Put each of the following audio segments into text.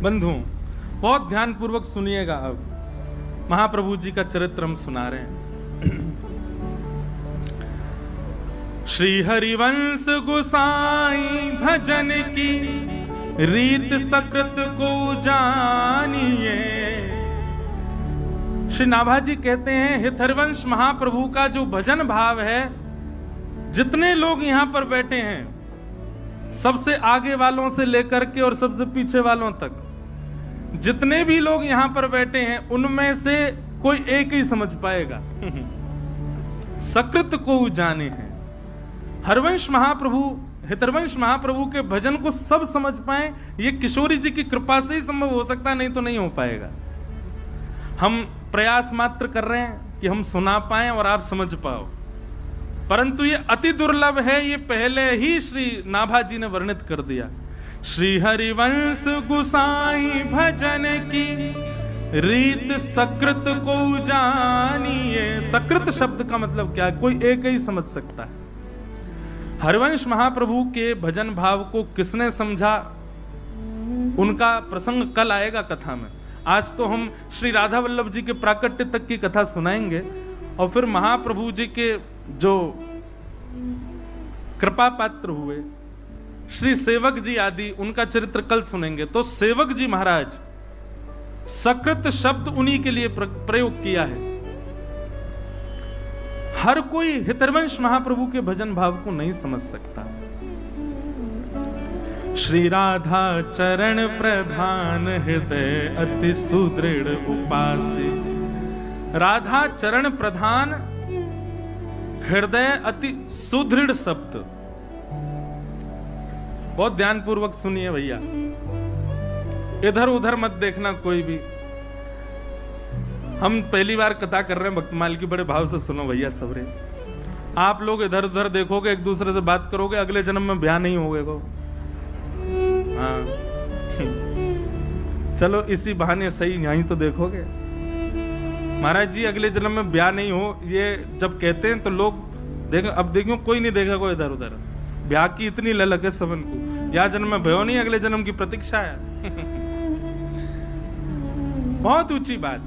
बंधुओं, बहुत ध्यान पूर्वक सुनिएगा। अब महाप्रभु जी का चरित्र हम सुना रहे हैं। श्री हरिवंश गोसाई भजन की रीत सकृत को जानिए। श्री नाभाजी कहते हैं, हित हरिवंश महाप्रभु का जो भजन भाव है, जितने लोग यहां पर बैठे हैं, सबसे आगे वालों से लेकर के और सबसे पीछे वालों तक, जितने भी लोग यहां पर बैठे हैं, उनमें से कोई एक ही समझ पाएगा। सकृत को जाने हैं। हरवंश महाप्रभु, हितरवंश महाप्रभु के भजन को सब समझ पाए, ये किशोरी जी की कृपा से ही संभव हो सकता है, नहीं तो नहीं हो पाएगा। हम प्रयास मात्र कर रहे हैं कि हम सुना पाए और आप समझ पाओ, परंतु ये अति दुर्लभ है। ये पहले ही श्री नाभाजी ने वर्णित कर दिया। श्री हरिवंश गोसाई भजन की रीत सकृत को जानिए। सकृत शब्द का मतलब क्या है? कोई एक ही समझ सकता है। हरिवंश महाप्रभु के भजन भाव को किसने समझा, उनका प्रसंग कल आएगा कथा में। आज तो हम श्री राधा वल्लभ जी के प्राकट्य तक की कथा सुनाएंगे और फिर महाप्रभु जी के जो कृपा पात्र हुए श्री सेवक जी आदि, उनका चरित्र कल सुनेंगे। तो सेवक जी महाराज, सकृत शब्द उन्हीं के लिए प्रयोग किया है। हर कोई हितरवंश महाप्रभु के भजन भाव को नहीं समझ सकता। श्री राधा चरण प्रधान हृदय अति सुदृढ़ उपासी। राधा चरण प्रधान हृदय अति सुदृढ़ शब्द, बहुत ध्यान पूर्वक सुनिए भैया, इधर उधर मत देखना कोई भी। हम पहली बार कथा कर रहे हैं भक्तमाल की, बड़े भाव से सुनो भैया सबरे। आप लोग इधर उधर देखोगे, एक दूसरे से बात करोगे, अगले जन्म में ब्याह नहीं होगा। हाँ चलो इसी बहाने सही यहीं तो देखोगे। महाराज जी अगले जन्म में ब्याह नहीं हो, ये जब कहते हैं तो लोग देख, अब देखो कोई नहीं देखेगा इधर उधर। ब्याह की इतनी ललक है सबन को, या जन्म में भयो नहीं, अगले जन्म की प्रतीक्षा है। बहुत ऊंची बात।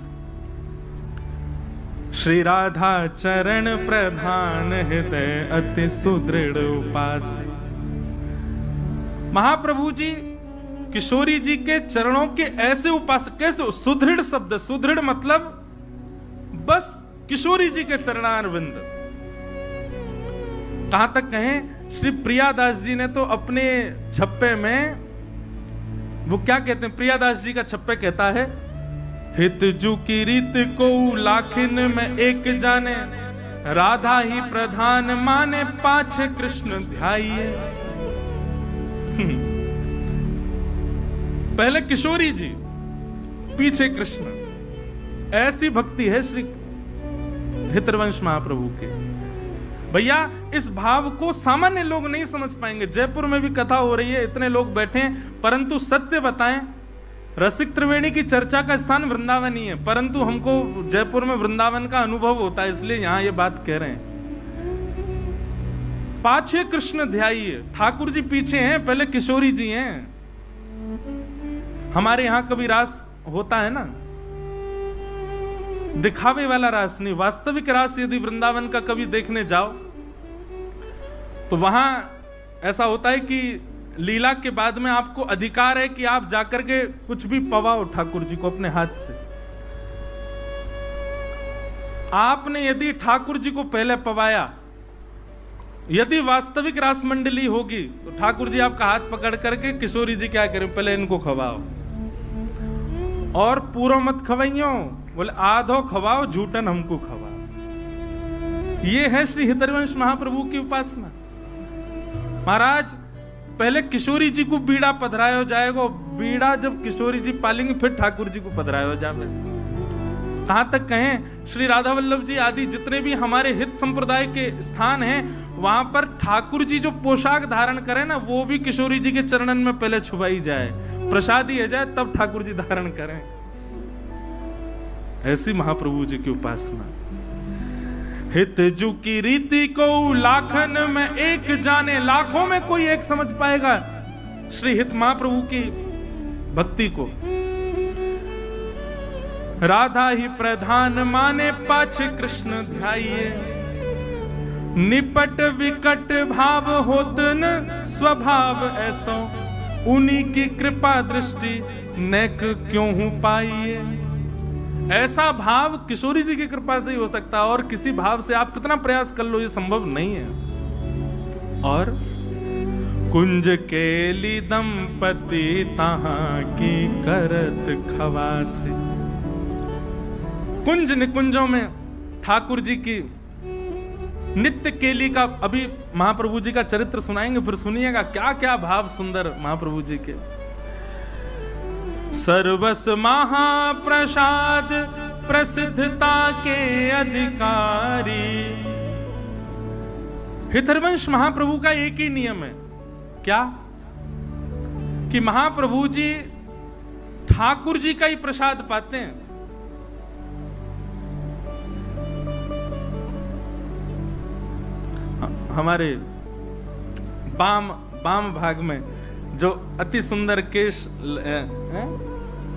श्री राधा चरण प्रधान हृदय अति सुदृढ़ उपास। महाप्रभु जी किशोरी जी के चरणों के ऐसे उपासक। कैसे? सुदृढ़ शब्द, सुदृढ़ मतलब बस किशोरी जी के चरणारविंद। कहां तक कहें, श्री प्रियादास जी ने तो अपने छप्पे में, वो क्या कहते हैं, प्रियादास जी का छप्पे कहता है, हित जू की रीत को लाखिन में एक जाने, राधा ही प्रधान माने पाछे कृष्ण ध्याइए। पहले किशोरी जी, पीछे कृष्ण, ऐसी भक्ति है श्री हितरवंश महाप्रभु के। भैया इस भाव को सामान्य लोग नहीं समझ पाएंगे। जयपुर में भी कथा हो रही है, इतने लोग बैठे हैं, परंतु सत्य बताएं, रसिक त्रिवेणी की चर्चा का स्थान वृंदावन ही है, परंतु हमको जयपुर में वृंदावन का अनुभव होता है, इसलिए यहां ये बात कह रहे हैं। पाछे कृष्ण ध्याइए। ठाकुर जी पीछे हैं, पहले किशोरी जी हैं। हमारे यहां कभी रास होता है ना, दिखावे वाला रास नहीं, वास्तविक रास यदि वृंदावन का कभी देखने जाओ तो वहां ऐसा होता है कि लीला के बाद में आपको अधिकार है कि आप जाकर के कुछ भी पवाओ ठाकुर जी को अपने हाथ से। आपने यदि ठाकुर जी को पहले पवाया, यदि वास्तविक रास मंडली होगी तो ठाकुर जी आपका हाथ पकड़ करके किशोरी जी क्या करें, पहले इनको खवाओ, और पूरा मत खवाइयो, बोले आधो खवाओ, झूठन हमको खवाओ। ये है श्री हितरवंश महाप्रभु की उपासना। महाराज पहले किशोरी जी को बीड़ा पधरायो जाएगा, बीड़ा जब किशोरी जी पालेंगे फिर ठाकुर जी को पधरायो जावे। कहां तक कहें, श्री राधा वल्लभ जी आदि जितने भी हमारे हित संप्रदाय के स्थान हैं, वहां पर ठाकुर जी जो पोशाक धारण करें ना, वो भी किशोरी जी के चरणन में पहले छुपाई जाए, प्रसाद दिया जाए, तब ठाकुर जी धारण करें। ऐसी महाप्रभु जी की उपासना। हित जू की रीति को लाखन में एक जाने, लाखों में कोई एक समझ पाएगा श्री हित महाप्रभु की भक्ति को। राधा ही प्रधान माने पाछे कृष्ण ध्याइए, निपट विकट भाव होत न स्वभाव ऐसो, उन्हीं की कृपा दृष्टि नेक क्यों हूं पाइए। ऐसा भाव किशोरी जी की कृपा से ही हो सकता है, और किसी भाव से आप कितना प्रयास कर लो ये संभव नहीं है। और कुंज केली दंपति तहां की करत खवासी, कुंज निकुंजों में ठाकुर जी की नित्य केली का, अभी महाप्रभु जी का चरित्र सुनाएंगे, फिर सुनिएगा क्या क्या भाव सुंदर महाप्रभु जी के। सर्वस महाप्रसाद प्रसिद्धता के अधिकारी, हितरवंश महाप्रभु का एक ही नियम है, क्या कि महाप्रभु जी ठाकुर जी का ही प्रसाद पाते हैं। हमारे बाम भाग में जो अति सुंदर केश है?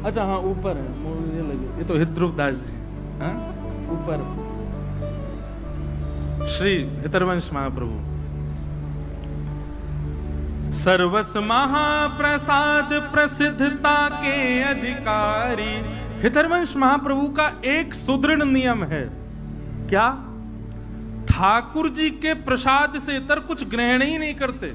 अच्छा हाँ ऊपर है, ये लगे, ये तो हितरूप दास जी ऊपर, श्री हितरवंश महाप्रभु। सर्वस महाप्रसाद प्रसिद्धता के अधिकारी, हितरवंश महाप्रभु का एक सुदृढ़ नियम है, क्या? ठाकुर जी के प्रसाद से इतर कुछ ग्रहण ही नहीं करते।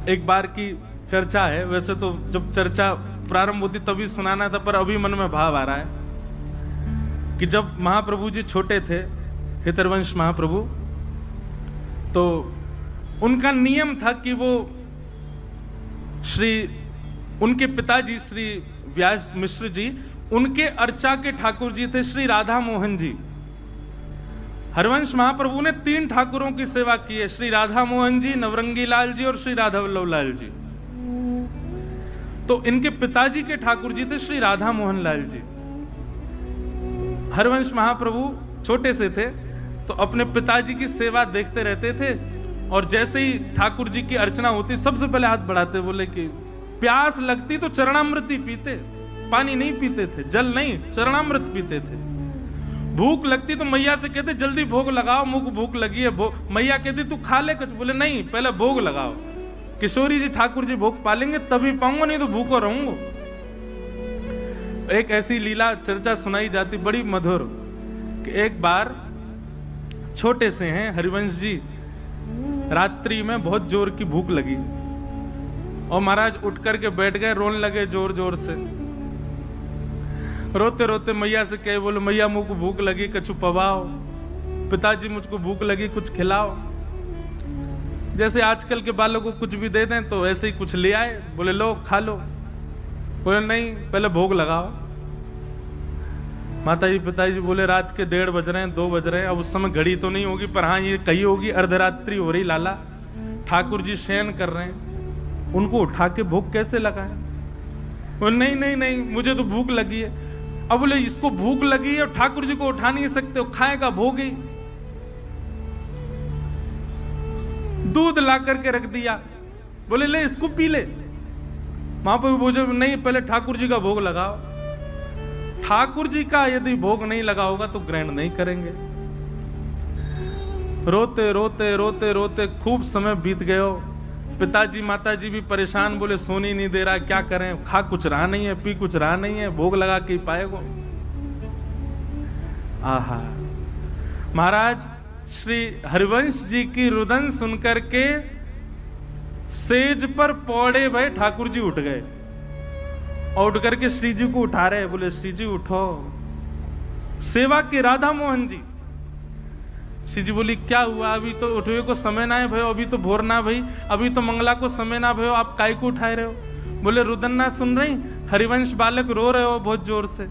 एक बार की चर्चा है, वैसे तो जब चर्चा प्रारंभ होती तभी सुनाना था, पर अभी मन में भाव आ रहा है कि जब महाप्रभु जी छोटे थे, हितरवंश महाप्रभु, तो उनका नियम था कि वो उनके पिताजी श्री व्यास मिश्र जी, उनके अर्चा के ठाकुर जी थे श्री राधा मोहन जी। हरवंश महाप्रभु ने 3 ठाकुरों की सेवा की है, श्री राधा मोहन जी, नवरंगी लाल जी और श्री राधा वल्लभ लाल जी। तो इनके पिताजी के ठाकुर जी थे श्री राधा मोहन लाल जी। हरवंश महाप्रभु छोटे से थे तो अपने पिताजी की सेवा देखते रहते थे, और जैसे ही ठाकुर जी की अर्चना होती सबसे पहले हाथ बढ़ाते, बोले कि प्यास लगती तो चरणामृत ही पीते, पानी नहीं पीते थे, जल नहीं, चरणामृत पीते थे। भूख लगती तो मैया से कहते जल्दी भोग लगाओ, मुझको भूख लगी है। मैया कहती तू खा ले कुछ, बोले नहीं पहले भोग लगाओ। किशोरी जी ठाकुर जी भोग पालेंगे तभी पाऊंगा, नहीं तो भूखो रहूंगा। एक ऐसी लीला चर्चा सुनाई जाती बड़ी मधुर कि एक बार छोटे से हैं हरिवंश जी, रात्रि में बहुत जोर की भूख लगी और महाराज उठ करके बैठ गए, रोने लगे जोर जोर से। रोते रोते मैया से कहे, बोले मैया मुझको भूख लगी, कछु पवाओ। पिताजी मुझको भूख लगी, कुछ खिलाओ। जैसे आजकल के बालों को कुछ भी दे दें तो ऐसे ही कुछ ले आए, बोले लो खा लो। बोले नहीं पहले भोग लगाओ। माताजी पिताजी बोले रात के 1:30 बज रहे हैं, 2 बज रहे हैं। अब उस समय घड़ी तो नहीं होगी, पर हाँ ये कही होगी अर्धरात्रि हो रही लाला, ठाकुर जी शयन कर रहे हैं, उनको उठा के भोग कैसे लगाए? बोले नहीं नहीं नहीं मुझे तो भूख लगी है। अब बोले इसको भूख लगी है और ठाकुर जी को उठा नहीं सकते हो, खाएगा भोग ही। दूध ला करके रख दिया, बोले ले इसको पी ले। महाप्रभु बोले नहीं पहले ठाकुर जी का भोग लगाओ। ठाकुर जी का यदि भोग नहीं लगा होगा तो ग्रहण नहीं करेंगे। रोते रोते रोते रोते खूब समय बीत गयो। पिताजी माताजी भी परेशान, बोले सोनी नहीं दे रहा, क्या करें? खा कुछ रहा नहीं है, पी कुछ रहा नहीं है, भोग लगा के ही पाएगो। आहा, महाराज श्री हरिवंश जी की रुदन सुनकर के सेज पर पौड़े भय ठाकुर जी उठ गए और उठ करके श्री जी को उठा रहे, बोले श्री जी उठो। सेवा के राधा मोहन जी। श्री जी बोली क्या हुआ? अभी तो उठवे को समय ना है भयो, अभी तो भोर ना भई, अभी तो मंगला को समय ना भयो, आप काय को उठाए रहे हो? बोले रुदन ना सुन रही, हरिवंश बालक रो रहे हो बहुत जोर से।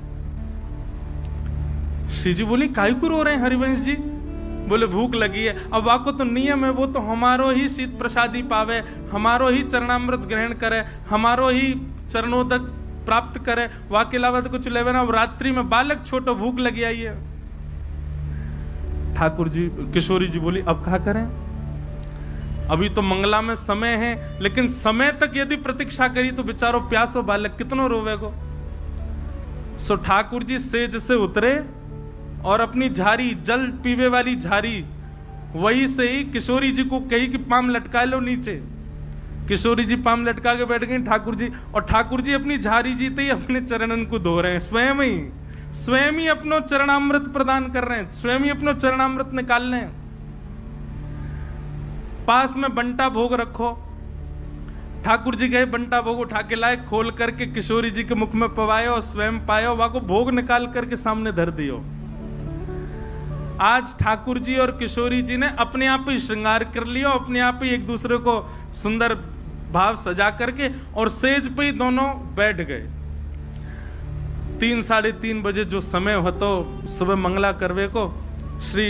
श्री जी बोली काय को रो रहे हैं हरिवंश जी? बोले भूख लगी है। अब आपको तो नियम है, वो तो हमारो ही शीत प्रसादी पावे, हमारो ही चरणामृत ग्रहण करे, हमारो ही चरणोदक प्राप्त करे, वहां के अलावा तो कुछ लेवे ना। अब रात्रि में बालक छोटो भूख लगी आई है। ठाकुर जी किशोरी जी बोली अब क्या करें? अभी तो मंगला में समय है, लेकिन समय तक यदि प्रतीक्षा करी तो बेचारो प्यासो बालक कितनो रोवेगो। सो ठाकुर जी सेज से उतरे और अपनी झारी, जल पीवे वाली झारी, वही से ही किशोरी जी को कही कि पाम लटका लो नीचे। किशोरी जी पाम लटका के बैठ गई ठाकुर जी, और ठाकुर जी अपनी झारी जीते ही अपने चरणन को धो रहे हैं, स्वयं ही अपनो चरणामृत प्रदान कर रहे हैं, स्वयं ही अपनो चरणामृत निकाल रहे हैं। पास में बंटा भोग रखो, ठाकुर जी गए बंटा भोग उठा के लाए, खोल करके किशोरी जी के मुख में पवाए और स्वयं पायो, वहां को भोग निकाल करके सामने धर दियो। आज ठाकुर जी और किशोरी जी ने अपने आप ही श्रृंगार कर लिया, अपने आप ही एक दूसरे को सुंदर भाव सजा करके और सेज पे ही दोनों बैठ गए। 3 साढ़े 3 बजे जो समय हो तो सुबह मंगला करवे को श्री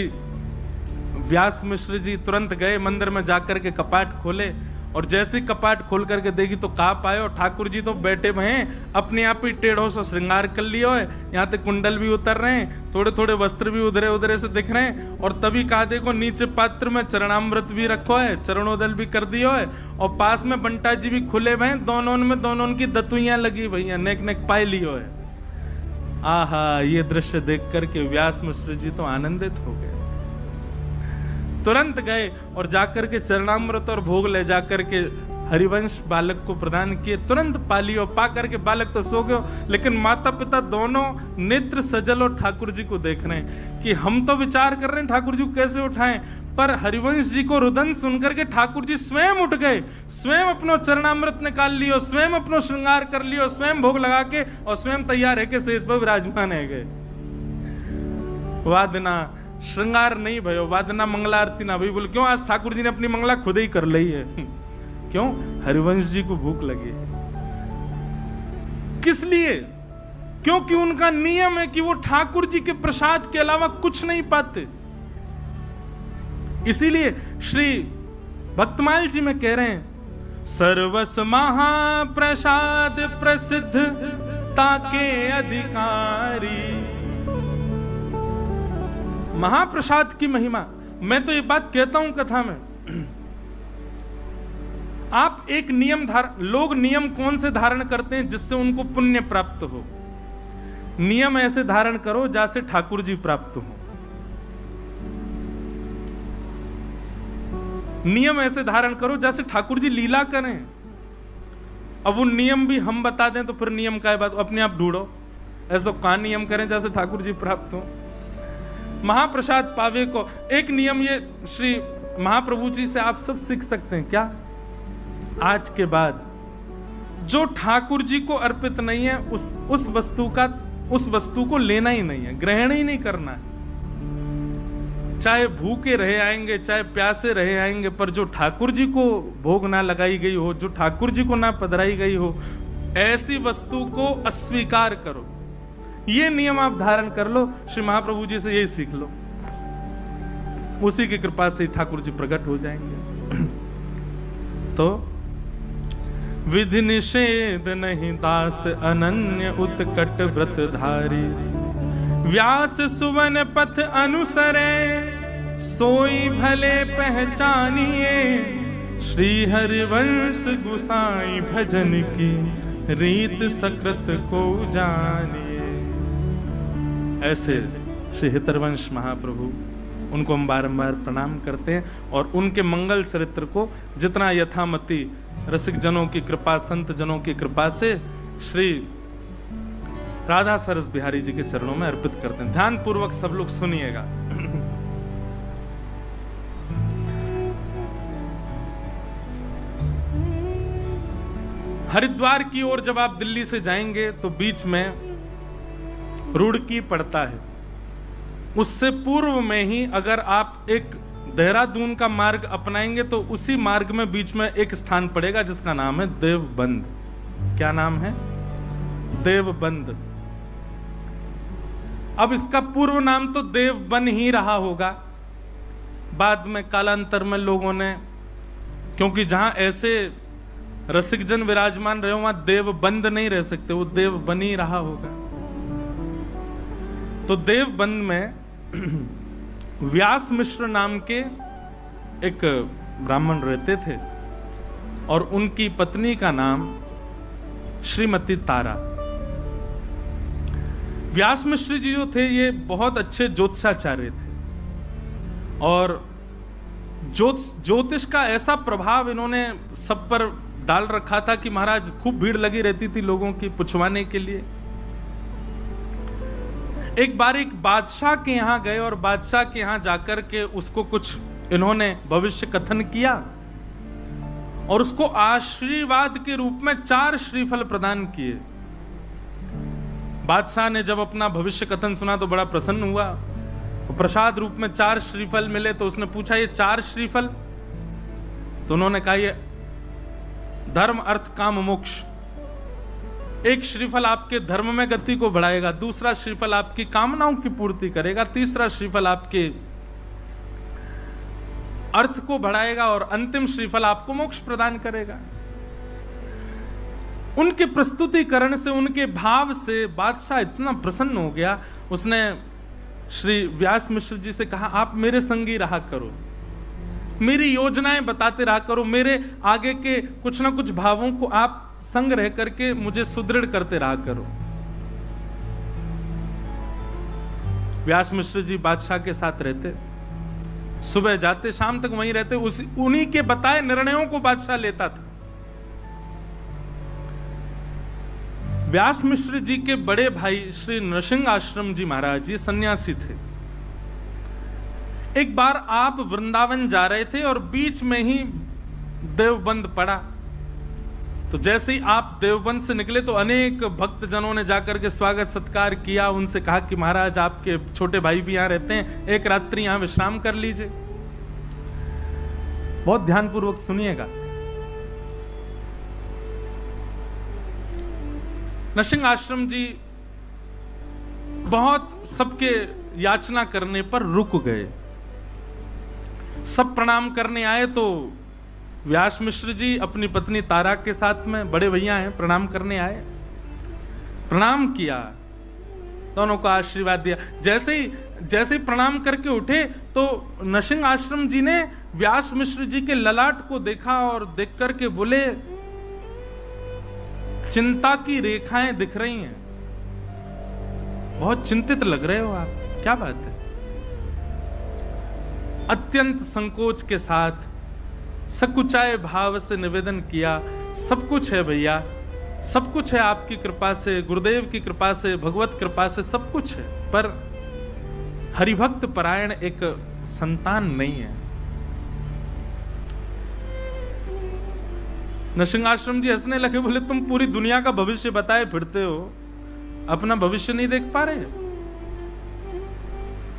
व्यास मिश्र जी तुरंत गए मंदिर में जाकर के कपाट खोले, और जैसे कपाट खोल करके देखी तो कहा पाए ठाकुर जी तो बैठे हुए हैं, अपने आप ही टेढ़ों से श्रृंगार कर लिया है, यहाँ तक कुंडल भी उतर रहे हैं, थोड़े थोड़े वस्त्र भी उधरे उधरे से दिख रहे हैं, और तभी कहा देखो नीचे पात्र में चरणामृत भी रखो है, चरणोदल भी कर दियो है, और पास में बंटा जी भी खुले हुए हैं, दोनों उनकी दतुइयां लगी हुई हैं, नेक नेक पाए लियो है। आहा, ये दृश्य देख करके व्यास मिश्र जी तो आनंदित हो गए, तुरंत गए और जाकर के चरणामृत और भोग ले जाकर के हरिवंश बालक को प्रदान किए, तुरंत पा लियो। पा करके बालक तो सो गयो, लेकिन माता पिता दोनों नेत्र सजल और ठाकुर जी को देख रहे हैं कि हम तो विचार कर रहे हैं ठाकुर जी को कैसे उठाएं, पर हरिवंश जी को रुदन सुनकर के ठाकुर जी स्वयं उठ गए, स्वयं अपनो चरणामृत निकाल लियो, स्वयं अपनो श्रृंगार कर लियो, स्वयं भोग लगा के और स्वयं तैयार है के सेज पर विराजमान है गए। वादना श्रृंगार नहीं भयो, वादना मंगला आरती ना भई। बोले क्यों? आज ठाकुर जी ने अपनी मंगला खुद ही कर ली है। क्यों? हरिवंश जी को भूख लगी। किस लिए? क्योंकि उनका नियम है कि वो ठाकुर जी के प्रसाद के अलावा कुछ नहीं पाते। इसीलिए श्री भक्तमाल जी में कह रहे हैं, सर्वस महाप्रसाद प्रसिद्ध ताके अधिकारी। महाप्रसाद की महिमा, मैं तो ये बात कहता हूं कथा में, आप एक नियम लोग नियम कौन से धारण करते हैं जिससे उनको पुण्य प्राप्त हो? नियम ऐसे धारण करो जैसे ठाकुर जी प्राप्त हो। नियम ऐसे धारण करो जैसे ठाकुर जी लीला करें। अब वो नियम भी हम बता दें तो फिर नियम का बात, अपने आप ढूंढो। ऐसा कौन नियम करें जैसे ठाकुर जी प्राप्त हो? महाप्रसाद पावे को एक नियम ये श्री महाप्रभु जी से आप सब सीख सकते हैं। क्या? आज के बाद जो ठाकुर जी को अर्पित नहीं है उस वस्तु को लेना ही नहीं है, ग्रहण ही नहीं करना है। चाहे भूखे रहे आएंगे, चाहे प्यासे रहे आएंगे, पर जो ठाकुर जी को भोग ना लगाई गई हो, जो ठाकुर जी को ना पधराई गई हो, ऐसी वस्तु को अस्वीकार करो। ये नियम आप धारण कर लो, श्री महाप्रभु जी से यही सीख लो, उसी की कृपा से ठाकुर जी प्रकट हो जाएंगे। तो विधि निषेध नहीं दास अनन्य उत्कट व्रतधारी, व्यास सुवन पथ अनुसरे सोई भले पहचानिए, श्री हरिवंश गुसाई भजन की रीत सकृत को जानिए। ऐसे श्री हितरवंश महाप्रभु, उनको हम बारंबार प्रणाम करते हैं और उनके मंगल चरित्र को जितना यथामति रसिक जनों की कृपा, संत जनों की कृपा से श्री राधा सरस बिहारी जी के चरणों में अर्पित करते हैं। ध्यान पूर्वक सब लोग सुनिएगा। हरिद्वार की ओर जब आप दिल्ली से जाएंगे तो बीच में रुड़की पड़ता है। उससे पूर्व में ही अगर आप एक देहरादून का मार्ग अपनाएंगे तो उसी मार्ग में बीच में एक स्थान पड़ेगा जिसका नाम है देवबंद। क्या नाम है? देवबंद। अब इसका पूर्व नाम तो देवबन ही रहा होगा, बाद में कालांतर में लोगों ने, क्योंकि जहां ऐसे रसिक जन विराजमान रहे वहां देवबंद नहीं रह सकते, वो देवबन ही रहा होगा। तो देवबंद में व्यास मिश्र नाम के एक ब्राह्मण रहते थे और उनकी पत्नी का नाम श्रीमती तारा। व्यास मिश्र जी जो थे ये बहुत अच्छे ज्योतिषाचार्य थे और ज्योतिष का ऐसा प्रभाव इन्होंने सब पर डाल रखा था कि महाराज खूब भीड़ लगी रहती थी लोगों की पुछवाने के लिए। एक बार एक बादशाह के यहां गए और बादशाह के यहां जाकर के उसको कुछ इन्होंने भविष्य कथन किया और उसको आशीर्वाद के रूप में 4 श्रीफल प्रदान किए। बादशाह ने जब अपना भविष्य कथन सुना तो बड़ा प्रसन्न हुआ। तो प्रसाद रूप में 4 श्रीफल मिले तो उसने पूछा ये 4 श्रीफल? तो उन्होंने कहा ये धर्म अर्थ काम मोक्ष। एक श्रीफल आपके धर्म में गति को बढ़ाएगा, दूसरा श्रीफल आपकी कामनाओं की पूर्ति करेगा, तीसरा श्रीफल आपके अर्थ को बढ़ाएगा और अंतिम श्रीफल आपको मोक्ष प्रदान करेगा। उनके प्रस्तुतिकरण से, उनके भाव से बादशाह इतना प्रसन्न हो गया, उसने श्री व्यास मिश्र जी से कहा आप मेरे संगी रहा करो, मेरी योजनाएं बताते रहा करो, मेरे आगे के कुछ ना कुछ भावों को आप संग रह करके मुझे सुदृढ़ करते रहा करो। व्यास मिश्र जी बादशाह के साथ रहते, सुबह जाते शाम तक वहीं रहते, उन्हीं के बताए निर्णयों को बादशाह लेता था। व्यास मिश्र जी के बड़े भाई श्री नृसिंह आश्रम जी महाराज ये सन्यासी थे। एक बार आप वृंदावन जा रहे थे और बीच में ही देवबंद पड़ा। तो जैसे ही आप देवबंद से निकले तो अनेक भक्त जनों ने जाकर के स्वागत सत्कार किया, उनसे कहा कि महाराज आपके छोटे भाई भी यहां रहते हैं, एक रात्रि यहां विश्राम कर लीजिए। बहुत ध्यानपूर्वक सुनिएगा। नृसिंह आश्रम जी बहुत सबके याचना करने पर रुक गए। सब प्रणाम करने आए तो व्यास मिश्र जी अपनी पत्नी तारा के साथ में, बड़े भैया हैं, प्रणाम करने आए, प्रणाम किया, दोनों को आशीर्वाद दिया। जैसे ही प्रणाम करके उठे तो नृसिंह आश्रम जी ने व्यास मिश्र जी के ललाट को देखा और देख करके बोले चिंता की रेखाएं दिख रही हैं, बहुत चिंतित लग रहे हो आप, क्या बात है? अत्यंत संकोच के साथ सकुचाए भाव से निवेदन किया, सब कुछ है भैया, सब कुछ है आपकी कृपा से, गुरुदेव की कृपा से, भगवत कृपा से सब कुछ है, पर हरिभक्त परायण एक संतान नहीं है। नृसिंह आश्रम जी हंसने लगे, बोले तुम पूरी दुनिया का भविष्य बताए फिरते हो, अपना भविष्य नहीं देख पा रहे।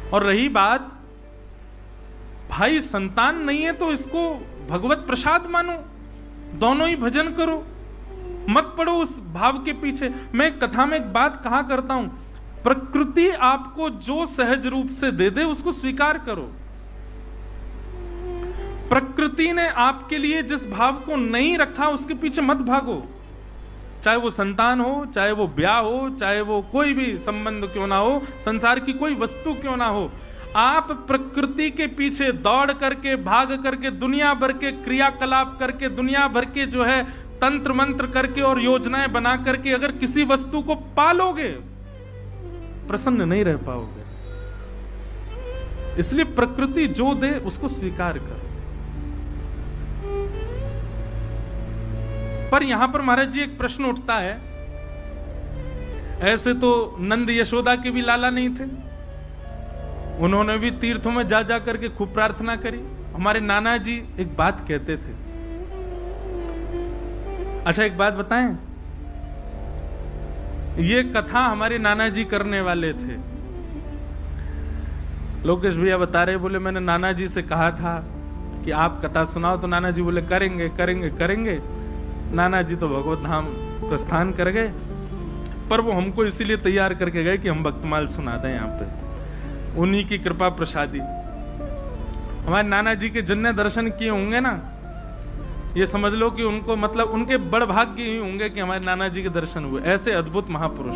और रही बात भाई संतान नहीं है तो इसको भगवत प्रसाद मानो, दोनों ही भजन करो, मत पड़ो उस भाव के पीछे। मैं कथा में एक बात कहा करता हूं, प्रकृति आपको जो सहज रूप से दे दे उसको स्वीकार करो। प्रकृति ने आपके लिए जिस भाव को नहीं रखा उसके पीछे मत भागो, चाहे वो संतान हो, चाहे वो ब्याह हो, चाहे वो कोई भी संबंध क्यों ना हो, संसार की कोई वस्तु क्यों ना हो। आप प्रकृति के पीछे दौड़ करके, भाग करके, दुनिया भर के क्रियाकलाप करके, दुनिया भर के जो है तंत्र मंत्र करके और योजनाएं बना करके अगर किसी वस्तु को पालोगे, प्रसन्न नहीं रह पाओगे। इसलिए प्रकृति जो दे उसको स्वीकार करो। पर यहां पर महाराज जी एक प्रश्न उठता है, ऐसे तो नंद यशोदा के भी लाला नहीं थे, उन्होंने भी तीर्थों में जा जा करके खूब प्रार्थना करी। हमारे नाना जी एक बात कहते थे। अच्छा एक बात बताएं, ये कथा हमारे नाना जी करने वाले थे। लोकेश भैया बता रहे, बोले मैंने नाना जी से कहा था कि आप कथा सुनाओ, तो नाना जी बोले करेंगे करेंगे करेंगे। नाना जी तो भगवत धाम प्रस्थान कर गए, पर वो हमको इसीलिए तैयार करके गए कि हम भक्तमाल सुना दें यहाँ पे, उन्हीं की कृपा प्रसादी। हमारे नाना जी के जिनने दर्शन किए होंगे ना, ये समझ लो कि उनको मतलब उनके बड़ भाग्य ही होंगे कि हमारे नाना जी के दर्शन हुए। ऐसे अद्भुत महापुरुष।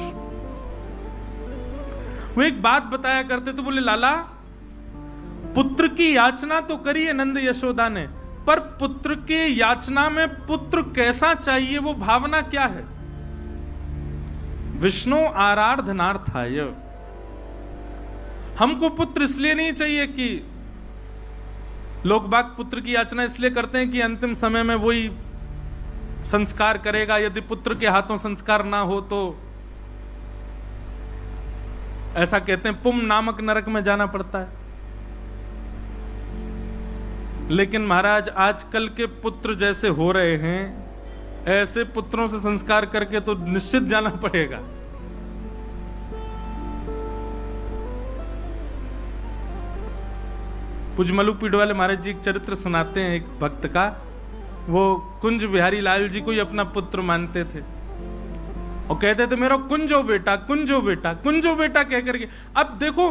वो एक बात बताया करते तो बोले लाला, पुत्र की याचना तो करी है नंद यशोदा ने, पर पुत्र के याचना में पुत्र कैसा चाहिए, वो भावना क्या है? विष्णु आराधनार्थाय। हमको पुत्र इसलिए नहीं चाहिए कि लोग बाग पुत्र की याचना इसलिए करते हैं कि अंतिम समय में वही संस्कार करेगा, यदि पुत्र के हाथों संस्कार ना हो तो ऐसा कहते हैं पुम नामक नरक में जाना पड़ता है। लेकिन महाराज आजकल के पुत्र जैसे हो रहे हैं, ऐसे पुत्रों से संस्कार करके तो निश्चित जाना पड़ेगा। पुजमलू पीठ वाले महाराज जी एक चरित्र सुनाते हैं एक भक्त का। वो कुंज बिहारी लाल जी को ही अपना पुत्र मानते थे और कहते थे मेरा कुंजो बेटा, कुंजो बेटा, कुंजो बेटा कह करके। अब देखो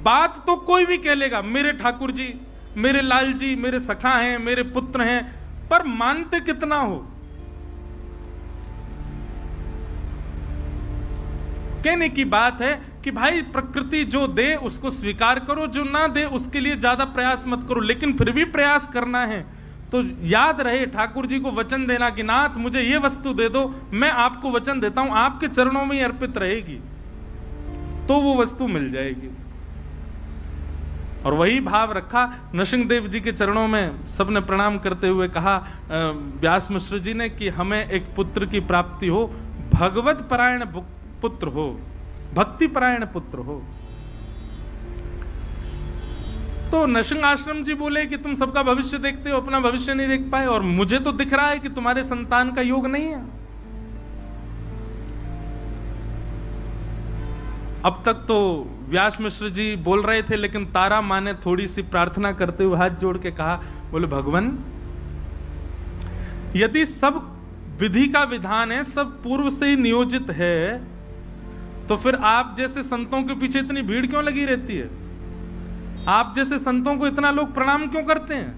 बात तो कोई भी कह लेगा, मेरे ठाकुर जी, मेरे लाल जी, मेरे सखा हैं, मेरे पुत्र हैं, पर मानते कितना हो? कहने की बात है कि भाई प्रकृति जो दे उसको स्वीकार करो, जो ना दे उसके लिए ज्यादा प्रयास मत करो। लेकिन फिर भी प्रयास करना है तो याद रहे ठाकुर जी को वचन देना कि नाथ मुझे ये वस्तु दे दो, मैं आपको वचन देता हूं आपके चरणों में ही अर्पित रहेगी, तो वो वस्तु मिल जाएगी। और वही भाव रखा। नरसिंहदेव जी के चरणों में सबने प्रणाम करते हुए कहा व्यास मिश्र जी ने कि हमें एक पुत्र की प्राप्ति हो, भगवत परायण पुत्र हो, भक्ति परायण पुत्र हो। तो नरसिंह आश्रम जी बोले कि तुम सबका भविष्य देखते हो, अपना भविष्य नहीं देख पाए, और मुझे तो दिख रहा है कि तुम्हारे संतान का योग नहीं है। अब तक तो व्यास मिश्र जी बोल रहे थे, लेकिन तारा माँ ने थोड़ी सी प्रार्थना करते हुए हाथ जोड़ के कहा, बोले भगवान यदि सब विधि का विधान है, सब पूर्व से ही नियोजित है, तो फिर आप जैसे संतों के पीछे इतनी भीड़ क्यों लगी रहती है? आप जैसे संतों को इतना लोग प्रणाम क्यों करते हैं?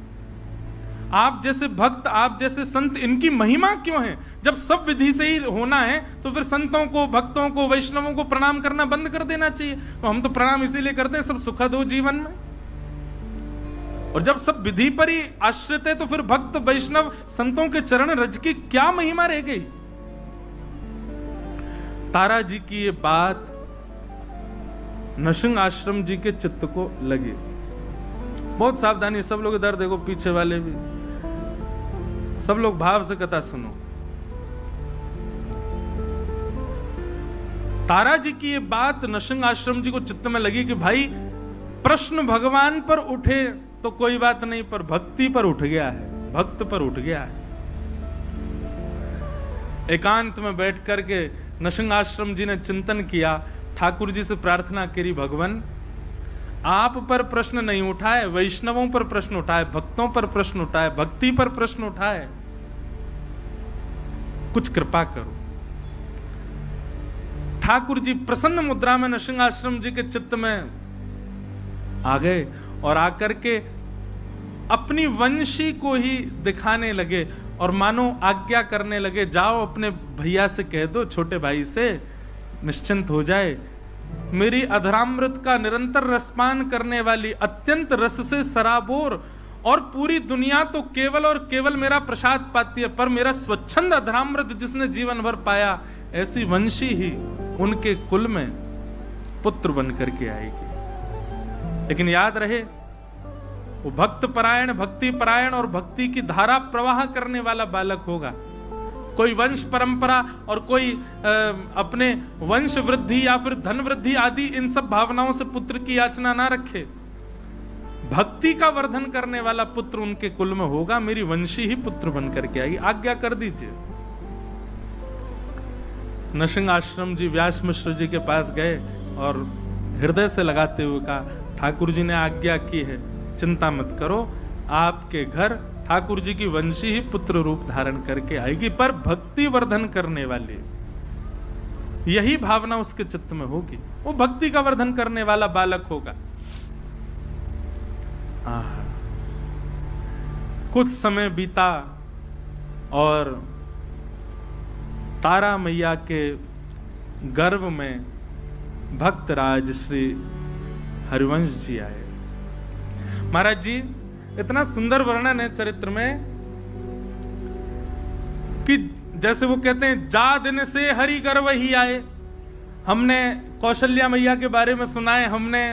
आप जैसे भक्त, आप जैसे संत, इनकी महिमा क्यों है? जब सब विधि से ही होना है तो फिर संतों को, भक्तों को, वैष्णवों को प्रणाम करना बंद कर देना चाहिए। तो हम तो प्रणाम इसीलिए करते हैं सब सुखद हो जीवन में। और जब सब विधि पर ही आश्रित है तो फिर भक्त, वैष्णव, संतों के चरण रज की क्या महिमा रह गई? तारा जी की ये बात नरसिंह आश्रम जी के चित्त को लगी। बहुत सावधानी, सब लोग इधर देखो, पीछे वाले भी, सब लोग भाव से कथा सुनो। तारा जी की ये बात नरसिंह आश्रम जी को चित्त में लगी कि भाई प्रश्न भगवान पर उठे तो कोई बात नहीं, पर भक्ति पर उठ गया है, भक्त पर उठ गया है। एकांत में बैठ करके नरसिंह आश्रम जी ने चिंतन किया, ठाकुर जी से प्रार्थना करी, भगवान आप पर प्रश्न नहीं उठाए, वैष्णवों पर प्रश्न उठाए, भक्तों पर प्रश्न उठाए, भक्ति पर प्रश्न उठाए, कुछ कृपा करो। ठाकुर जी प्रसन्न मुद्रा में नरसिंह आश्रम जी के चित्त में आ गए और आकर के अपनी वंशी को ही दिखाने लगे और मानो आज्ञा करने लगे, जाओ अपने भैया से कह दो, छोटे भाई से, निश्चिंत हो जाए। मेरी अधरामृत का निरंतर रसपान करने वाली, अत्यंत रस से सराबोर और पूरी दुनिया तो केवल और केवल मेरा प्रसाद पाती है, पर मेरा स्वच्छंद अधरामृत जिसने जीवन भर पाया, ऐसी वंशी ही उनके कुल में पुत्र बन करके आएगी। लेकिन याद रहे वो भक्त परायण, भक्ति परायण और भक्ति की धारा प्रवाह करने वाला बालक होगा। कोई वंश परंपरा और कोई अपने वंश वृद्धि या फिर धन वृद्धि आदि इन सब भावनाओं से पुत्र की याचना ना रखे। भक्ति का वर्धन करने वाला पुत्र उनके कुल में होगा, मेरी वंशी ही पुत्र बन करके आएगी, आज्ञा कर दीजिए। नरसिंह आश्रम जी व्यास मिश्र जी के पास गए और हृदय से लगाते हुए कहा, ठाकुर जी ने आज्ञा की है, चिंता मत करो, आपके घर ठाकुर जी की वंशी ही पुत्र रूप धारण करके आएगी, पर भक्ति वर्धन करने वाली यही भावना उसके चित्त में होगी, वो भक्ति का वर्धन करने वाला बालक होगा। कुछ समय बीता और तारा मैया के गर्भ में भक्तराज श्री हरिवंश जी आए। महाराज जी इतना सुंदर वर्णन है चरित्र में कि जैसे वो कहते हैं, जा दिन से हरि गर्भ ही आए। हमने कौशल्या मैया के बारे में सुना है, हमने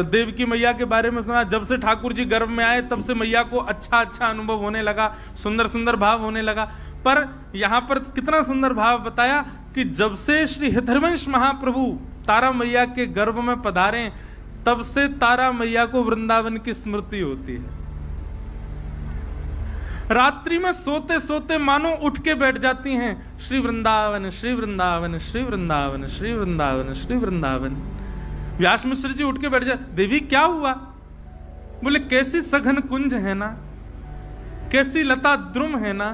देवकी मैया के बारे में सुना। जब से ठाकुर जी गर्भ में आए तब से मैया को अच्छा अच्छा अनुभव होने लगा, सुंदर सुंदर भाव होने लगा। पर यहां पर कितना सुंदर भाव बताया कि जब से श्री हितरवंश महाप्रभु तारा मैया के गर्भ में पधारे, तब से तारा मैया को वृंदावन की स्मृति होती है। रात्रि में सोते सोते मानो उठ के बैठ जाती हैं, श्री वृंदावन श्री वृंदावन श्री वृंदावन श्री वृंदावन श्री वृंदावन। व्यास मिश्र जी उठ के बैठ जाते, देवी क्या हुआ? बोले कैसी सघन कुंज है ना, कैसी लता द्रुम है ना,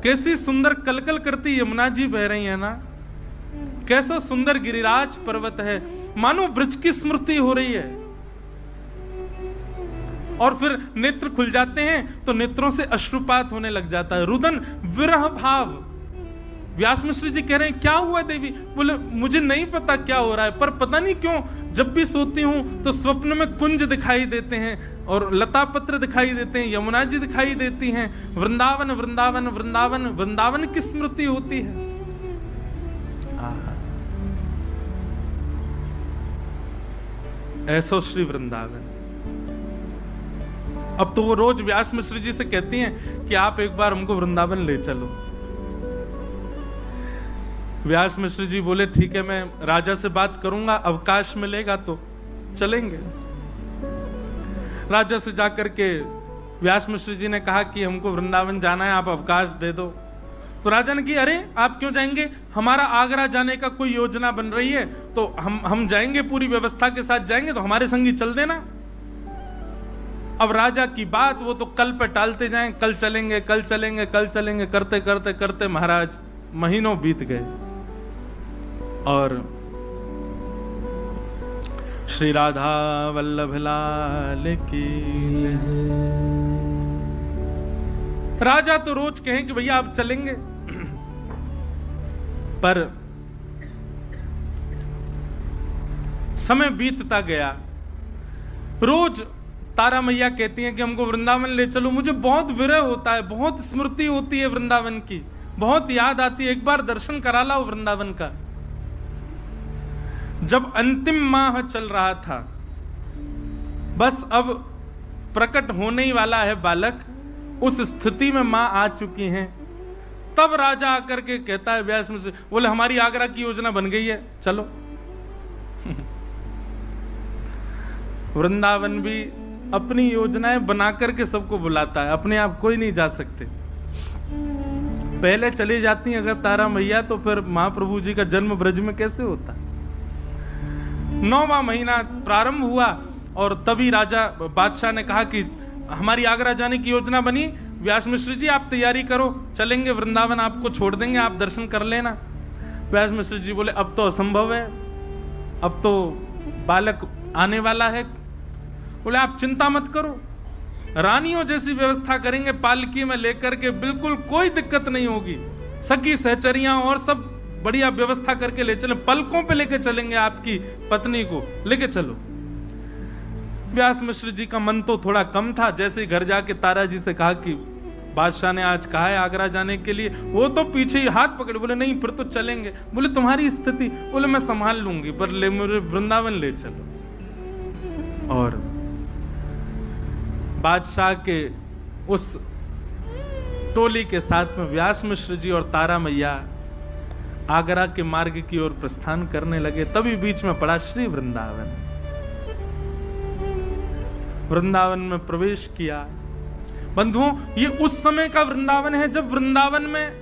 कैसी सुंदर कलकल करती यमुना जी बह रही है ना, कैसा सुंदर गिरिराज पर्वत है, मानो ब्रज की स्मृति हो रही है। और फिर नेत्र खुल जाते हैं तो नेत्रों से अश्रुपात होने लग जाता है, रुदन विरह भाव। व्यास मिश्र जी कह रहे हैं क्या हुआ देवी? बोले मुझे नहीं पता क्या हो रहा है, पर पता नहीं क्यों जब भी सोती हूं तो स्वप्न में कुंज दिखाई देते हैं और लता पत्र दिखाई देते हैं, यमुना जी दिखाई देती हैं, वृंदावन वृंदावन वृंदावन वृंदावन की स्मृति होती है। ऐसो श्री वृंदावन। अब तो वो रोज व्यास मिश्र जी से कहती हैं कि आप एक बार हमको वृंदावन ले चलो। व्यास मिश्र जी बोले ठीक है, मैं राजा से बात करूंगा, अवकाश मिलेगा तो चलेंगे। राजा से जाकर के व्यास मिश्र जी ने कहा कि हमको वृंदावन जाना है, आप अवकाश दे दो। तो राजा ने कहा अरे आप क्यों जाएंगे, हमारा आगरा जाने का कोई योजना बन रही है, तो हम जाएंगे, पूरी व्यवस्था के साथ जाएंगे, तो हमारे संग ही चल देना। अब राजा की बात वो तो कल पे टालते जाएं, कल चलेंगे कल चलेंगे कल चलेंगे करते करते करते महाराज महीनों बीत गए। और श्री राधा वल्लभ लाल की राजा तो रोज कहें कि भैया आप चलेंगे, पर समय बीतता गया। रोज तारा मैया कहती हैं कि हमको वृंदावन ले चलो, मुझे बहुत विरह होता है, बहुत स्मृति होती है वृंदावन की, बहुत याद आती है, एक बार दर्शन करा लाओ वृंदावन का। जब अंतिम माह चल रहा था, बस अब प्रकट होने ही वाला है बालक, उस स्थिति में मां आ चुकी हैं, तब राजा आकर के कहता है व्यास मुझसे, बोले हमारी आगरा की योजना बन गई है, चलो। वृंदावन भी अपनी योजनाएं बना करके सबको बुलाता है, अपने आप कोई नहीं जा सकते। पहले चली जाती अगर तारा मैया, तो फिर महाप्रभु जी का जन्म ब्रज में कैसे होता। 9वां महीना प्रारंभ हुआ और तभी राजा बादशाह ने कहा कि हमारी आगरा जाने की योजना बनी, व्यास मिश्र जी आप तैयारी करो, चलेंगे वृंदावन, आपको छोड़ देंगे, आप दर्शन कर लेना। व्यास मिश्र जी बोले अब तो असंभव है, अब तो बालक आने वाला है। बोले आप चिंता मत करो, रानियों जैसी व्यवस्था करेंगे, पालकी में लेकर के, बिल्कुल कोई दिक्कत नहीं होगी, सखी सहचरियां और सब बढ़िया व्यवस्था करके ले चले, पलकों पे लेके चलेंगे, आपकी पत्नी को लेके चलो। व्यास मिश्र जी का मन तो थोड़ा कम था, जैसे घर जाके तारा जी से कहा कि बादशाह ने आज कहा है आगरा जाने के लिए, वो तो पीछे ही हाथ पकड़े, बोले नहीं फिर तो चलेंगे। बोले तुम्हारी स्थिति, बोले मैं संभाल लूंगी, पर ले मुझे वृंदावन ले चलो। और बादशाह के उस टोली के साथ में व्यास मिश्र जी और तारा मैया आगरा के मार्ग की ओर प्रस्थान करने लगे। तभी बीच में पड़ा श्री वृंदावन। वृंदावन में प्रवेश किया। बंधुओं, ये उस समय का वृंदावन है जब वृंदावन में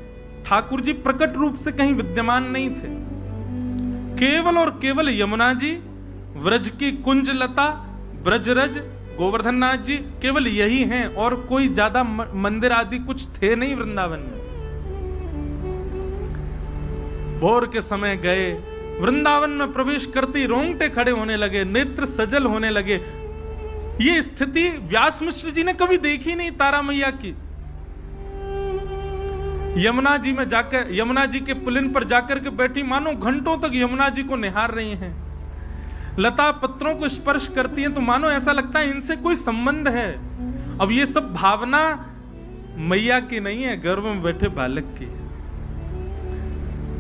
ठाकुर जी प्रकट रूप से कहीं विद्यमान नहीं थे। केवल और केवल यमुना जी, व्रज की कुंज लता, ब्रजरज, गोवर्धन नाथ जी, केवल यही हैं, और कोई ज्यादा मंदिर आदि कुछ थे नहीं वृंदावन में। भोर के समय गए, वृंदावन में प्रवेश करते रोंगटे खड़े होने लगे, नेत्र सजल होने लगे। ये स्थिति व्यास मिश्र जी ने कभी देखी नहीं तारा मैया की। यमुना जी में जाकर, यमुना जी के पुलिन पर जाकर के बैठी, मानो घंटों तक यमुना जी को निहार रही हैं। लता पत्रों को स्पर्श करती हैं तो मानो ऐसा लगता है इनसे कोई संबंध है। अब ये सब भावना मैया की नहीं है, गर्भ में बैठे बालक की।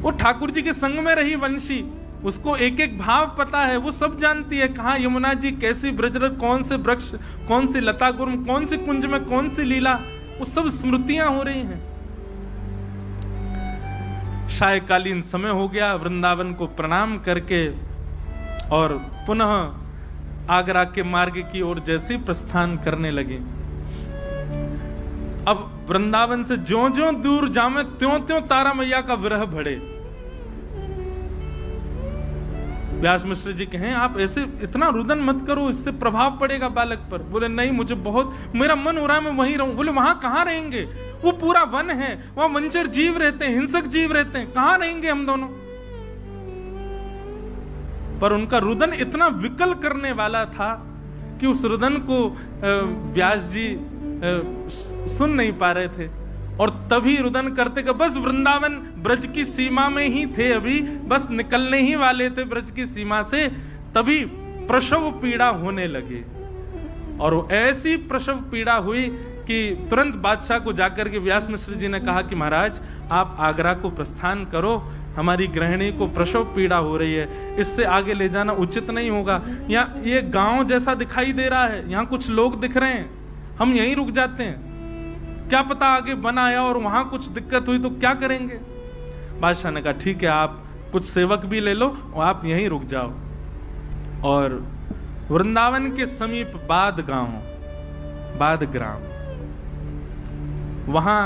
वो ठाकुर जी के संग में रही वंशी, उसको एक एक भाव पता है, वो सब जानती है कहाँ यमुना जी कैसी ब्रजरथ, कौन से वृक्ष, कौन सी लता गुर्म, कौन सी कुंज में कौन सी लीला, वो सब स्मृतियां हो रही हैं। सायकालीन समय हो गया, वृंदावन को प्रणाम करके और पुनः आगरा के मार्ग की ओर जैसे प्रस्थान करने लगे। अब वृंदावन से ज्यों-ज्यों दूर जामे त्यों-त्यों तारा मैया का विरह बढ़े। व्यास मिश्र जी कहें आप ऐसे इतना रुदन मत करो, इससे प्रभाव पड़ेगा बालक पर। बोले नहीं, मुझे बहुत, मेरा मन हो रहा है मैं वहीं रहूं। बोले वहां कहां रहेंगे, वो पूरा वन है, वहां वंचर जीव रहते हैं, हिंसक जीव रहते हैं, कहां रहेंगे हम दोनों। पर उनका रुदन इतना विकल करने वाला था कि उस रुदन को व्यास जी सुन नहीं पा रहे थे। और तभी रुदन करते कि बस वृंदावन ब्रज की सीमा में ही थे, अभी बस निकलने ही वाले थे ब्रज की सीमा से, तभी प्रसव पीड़ा होने लगे। और वो ऐसी प्रसव पीड़ा हुई कि तुरंत बादशाह को जाकर के व्यास मिश्र जी ने कहा कि महाराज आप आगरा को प्रस्थान करो, हमारी गृहिणी को प्रसव पीड़ा हो रही है, इससे आगे ले जाना उचित नहीं होगा। यहाँ ये गांव जैसा दिखाई दे रहा है, यहाँ कुछ लोग दिख रहे हैं, हम यहीं रुक जाते हैं, क्या पता आगे बन आया और वहां कुछ दिक्कत हुई तो क्या करेंगे। बादशाह ने कहा ठीक है, आप कुछ सेवक भी ले लो और आप यहीं रुक जाओ। और वृंदावन के समीप बाद गांव, बाद ग्राम, वहां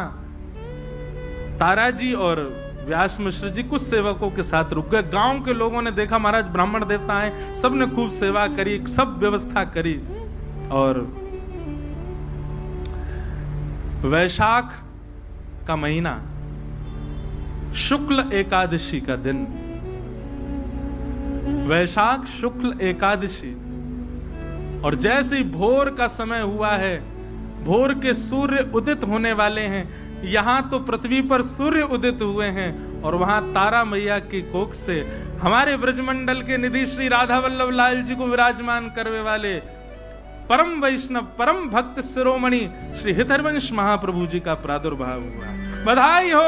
तारा जी और व्यास मिश्र जी कुछ सेवकों के साथ रुक गए। गांव के लोगों ने देखा महाराज ब्राह्मण देवता हैं, सबने खूब सेवा करी, सब व्यवस्था करी। और वैशाख का महीना, शुक्ल एकादशी का दिन, वैशाख शुक्ल एकादशी, और जैसे ही भोर का समय हुआ है, भोर के सूर्य उदित होने वाले हैं, यहां तो पृथ्वी पर सूर्य उदित हुए हैं और वहां तारा मैया की कोख से हमारे ब्रजमंडल के निधि श्री राधा वल्लभ लाल जी को विराजमान करने वाले परम वैष्णव परम भक्त शिरोमणि श्री हितरवंश महाप्रभु जी का प्रादुर्भाव हुआ। बधाई हो,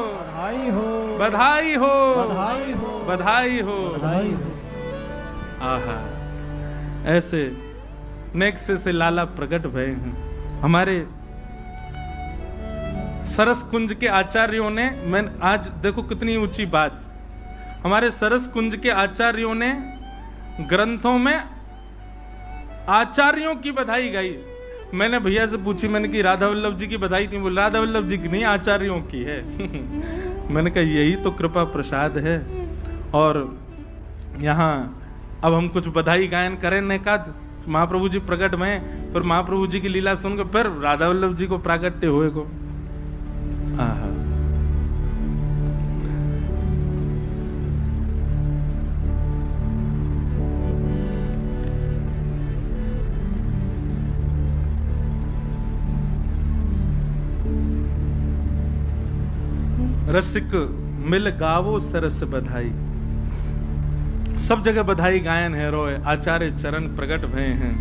बधाई हो, बधाई हो, बधाई हो, बधाई हो, बधाई हो। आहा, ऐसे नेक्से से लाला प्रकट भय हैं। हमारे सरस कुंज के आचार्यों ने, मैं आज देखो कितनी ऊंची बात, हमारे सरस कुंज के आचार्यों ने ग्रंथों में आचार्यों की बधाई गाई। मैंने भैया से पूछी, मैंने कि राधा वल्लभ जी की बधाई थी, बोल राधा वल्लभ जी की नहीं, आचार्यों की है। मैंने कहा यही तो कृपा प्रसाद है। और यहाँ अब हम कुछ बधाई गायन करें ने का महाप्रभु जी प्रकट में, फिर महाप्रभु जी की लीला सुनकर फिर राधा वल्लभ जी को प्राकट्य हुए को। आहा, रसिक मिल गावो सरस बधाई। सब जगह बधाई गायन है रोए, आचार्य चरण प्रकट भय हैं।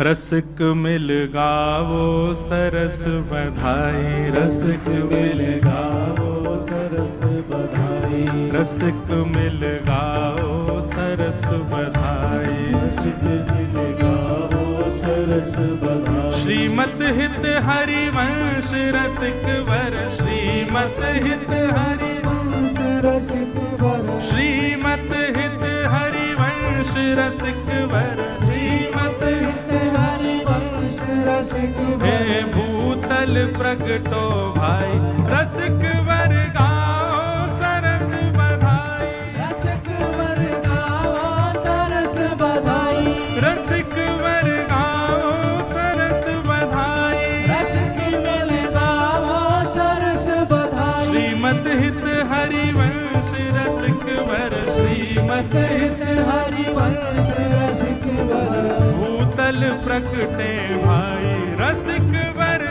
रसिक मिल गावो सरस बधाई, रसिक मिल गावो सरस बधाई, रसिक मिल गावो सरस बधाई, रसिक मिल गावो सरस बधाई। श्रीमत हित हरिवंश रसिक वर, श्रीमत हित हरिवंश रसिक वर, श्रीमत हित हरिवंश रसिक वर, श्रीमत हित हरिवंश रसिक वर। हे भूतल प्रगटो भाई, रसिक वर गाओ सरस बधाई, रसिक वर गाओ सरस बधाई, रसिक वर गाओ सरस बधाई, रसिक मिल गाओ सरस बधाई। श्रीमत हित हरिवंश रसिक वर, श्रीमत हित हरिवंश रसिक वर। भूतल प्रकटे भाई, रसिक वर,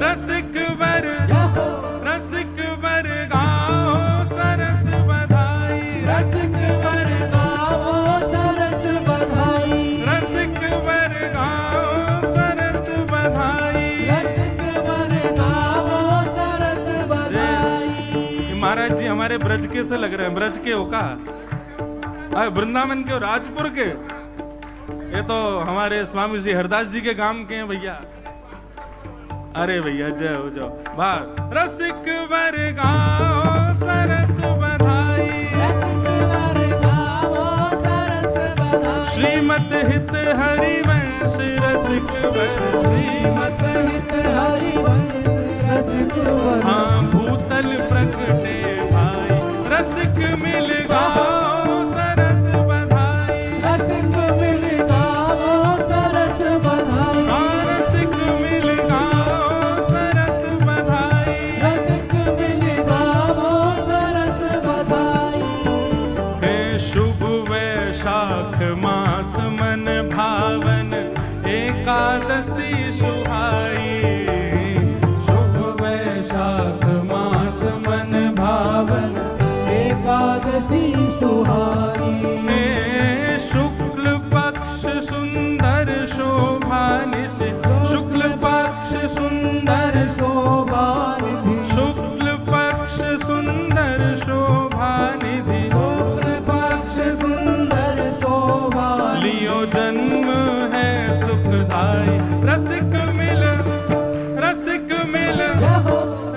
रसिक वर, रसिक वर गाओ सरस हमारे ब्रज के से लग रहे हैं। ब्रज के हो का? अरे वृंदावन के हो, राजपुर के? ये तो हमारे स्वामी जी हरदास जी के गांव के हैं भैया। अरे भैया जय हो जाओ। बात रसिक वर गाओ सरस बधाई, श्रीमत हित हरिवंश रसिक वर, श्रीमत हित हरिवंश रसिक वर। हाँ भूतल प्रकटे भाई, रसिक मिल गाओ सरस बधाई, रसिक मिल गाओ सरस बधाई, रसिक मिल गाओ सरस बधाई, रसिक मिल गाओ सरस बधाई। हे शुभ वैशाख मास मन भावन, एकादशी सुहाई, शुभ वैशाख मास मन भावन, एकादशी सुहाई। शुक्ल पक्ष सुंदर शोभा निशि, शुक्ल पक्ष सुंदर शोभा निधि, शुक्ल पक्ष सुंदर शोभा निधि, शुक्ल पक्ष सुंदर शोभा लियो जन्म है सुखदाई। रसिक मिल, रसिक मिल,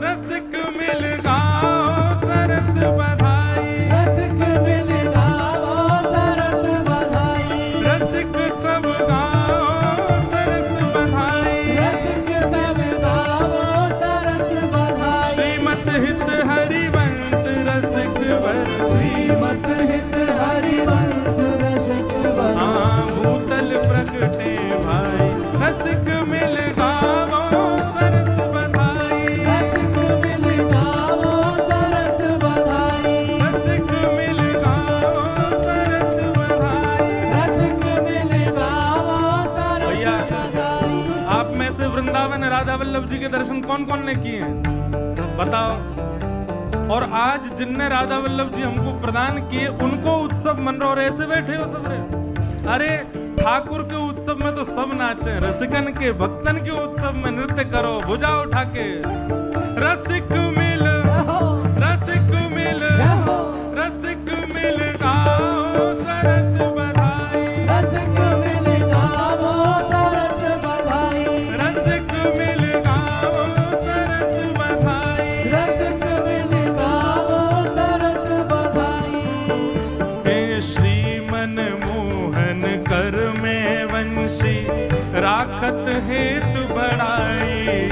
रसिक मिल गाओ सरस बधाई, रसिक मिल गाओ सरस बधाई, रसिक सब गाओ सरस बधाई, रसिक सब गाओ सरस बधाई। श्रीमत हित हरिवंश रसिक वर, श्रीमत हित हरिवंश रसिक वर। हाँ भूतल प्रकटे भाई, रसिक मिल गाओ सरस बधाई, रसिक मिल गाओ सरस बधाई, रसिक मिल गाओ सरस बधाई, रसिक मिल गाओ सरस बधाई। आप में से वृंदावन राधा वल्लभ जी के दर्शन कौन कौन ने किए हैं बताओ? और आज जिनने राधा वल्लभ जी हमको प्रदान किए उनको उत्सव मन रहा और ऐसे बैठे हो सब रे? अरे ठाकुर के उत्सव में तो सब नाचे, रसिकन के भक्तन के उत्सव में नृत्य करो भुजा उठा के। रसिक मिल, रसिक मिल, रसिक मिल गाओ सरस बधाई, रसिक मिल गाओ सरस बधाई, रसिक मिल गाओ सरस बधाई, रसिक मिल गाओ सरस बधाई। हे श्रीमन मोहन कर में वंशी, राखत हेतु बढ़ाई,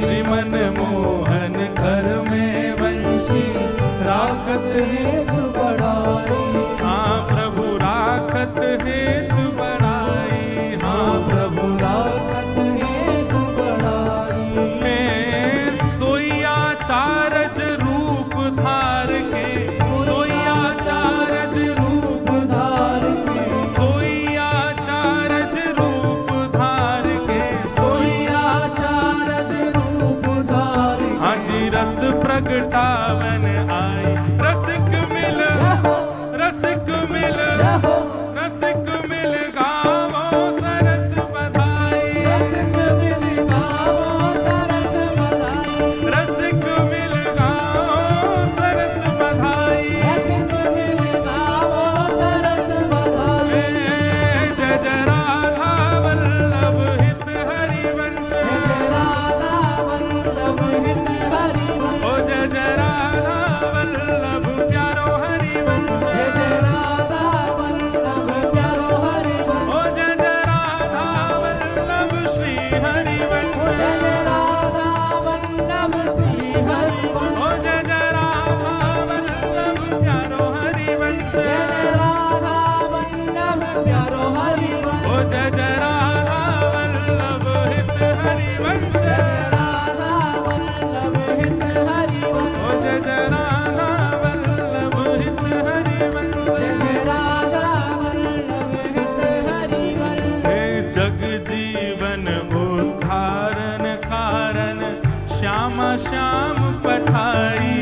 श्रीमन मोहन कर में वंशी, राखत हेतु बढ़ाई। हाँ प्रभु राखत हेतु बढ़ाई, हाँ प्रभु राखत हेतु बढ़ाई। मैं सोया चारज रूप धार के, सोया चारज रूप धार के, सोया चारज रूप धार के, सोया चारज रूप धार के। हाँ जी रस प्रगटावन आई, रसिक मिल, रसिक मिल, रसिक मिल गाओ सरस बधाई, रसिक मिल गाओ सरस बधाई, रसिक मिल गाओ सरस बधाई, रसिक मिल गाओ सरस बधाई। जय जय राधा वल्लभ हित हरिवंश, जय राधा वल्लभ हित हरिवंश, ओ जय जय राधा वल्लभ प्यारो हरिवंश, जय जय राधा वल्लभ प्यारो हरिवंश, ओ जय जय राधा वल्लभ श्री हरिवंश, जय जय राधा वल्लभ श्री हरिवंश, ओ जय जय राधा वल्लभ प्यारो हरिवंश, जय जय राधा वल्लभ प्यारो हरिवंश, ओ जय जय राधा वल्लभ हित हरिवंश, जय राधा वल्लभ हित हरिवंश, ओ जय जय राधा वल्लभ हित हरिवंश, जय राधा वल्लभ हित हरिवंश। हे जग जीवन उद्धारण कारण, श्यामा श्याम पठाई,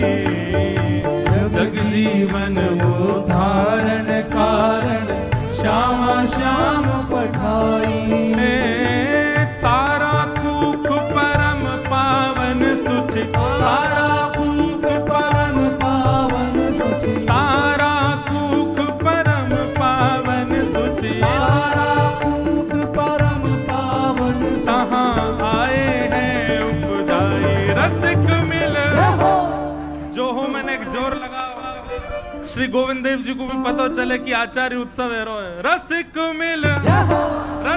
जग जीवन उद्धारण कारण, श्यामा श्याम पठाई। तारा कूख परम पावन सुच, तारा कूख परम पावन श्री गोविंद देव जी को भी पता चले कि आचार्य उत्सव है रो रसिक मिल गावो